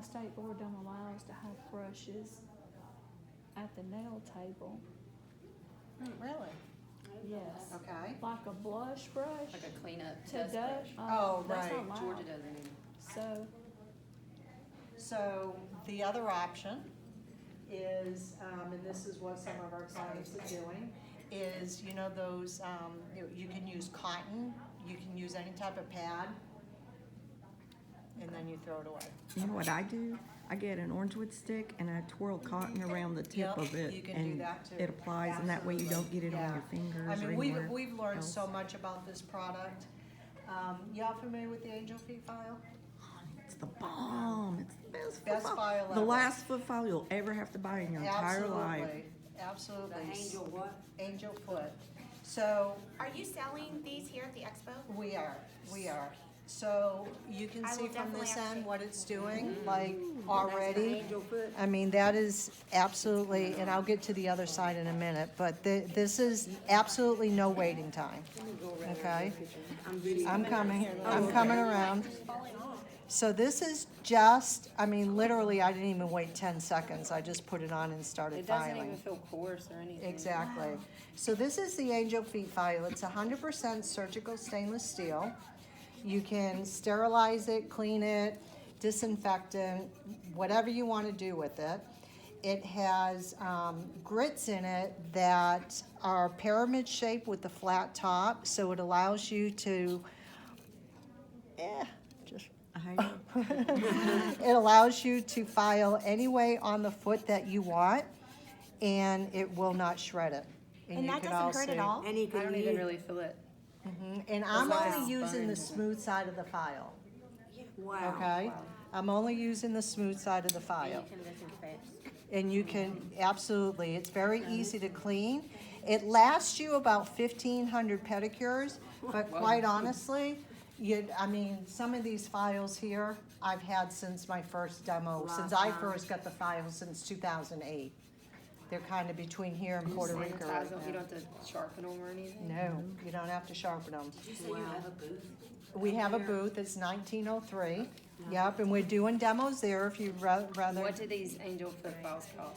state board don't allow us to have brushes at the nail table. Really? Yes. Okay. Like a blush brush Like a cleanup to dust brush. Oh, that's right. not Georgia allowed. doesn't either. So, So the other option is, and this is what some of our clients are doing, is, you know, those, you can use cotton, you can use any type of pad, and then you throw it away. You know what I do? I get an orangewood stick and I twirl cotton around the tip Yep, of it. you can do and that too. it applies, and that way you don't get it on your fingers I or mean, anywhere we've learned else. so much about this product. Y'all familiar with the Angel Feet file? It's the bomb. It's the best, Best foot file The ever. last foot file you'll ever have to buy in your entire life. Absolutely. The angel what? Angel foot. So Are you selling these here at the expo? we are. So you can I see will from definitely this have to end see. what it's doing, like already. Angel foot? I mean, that is absolutely, and I'll get to the other side in a minute, but this is absolutely no waiting time. Okay? I'm coming around. So this is just, I mean, literally, I didn't even wait 10 seconds. I just put it on and started It doesn't filing. even feel coarse or anything. Exactly. So this is the Angel Feet file. It's 100% surgical stainless steel. You can sterilize it, clean it, disinfectant, whatever you want to do with it. It has grits in it that are pyramid shaped with the flat top, so it allows you to, just it allows you to file any way on the foot that you want, and it will not shred it. And you that can doesn't hurt at see- all? And you I don't can even use, really feel it. And I'm like only a using the sponge. smooth side of the file, wow. okay? I'm only using the smooth side of the file. You can disinfect. And you can, absolutely, it's very easy to clean. It lasts you about 1,500 pedicures, but quite honestly, I mean, some of these files here, I've had since my first demo, since I first got the file since 2008. They're kind of between here and Puerto Rico Sanitize right them. You now. don't have to sharpen them or anything. No, you don't have to sharpen them. Did you say you have a booth? We have a booth, it's 1903. Yep, and we're doing demos there if you'd rather. What do these angel foot files cost?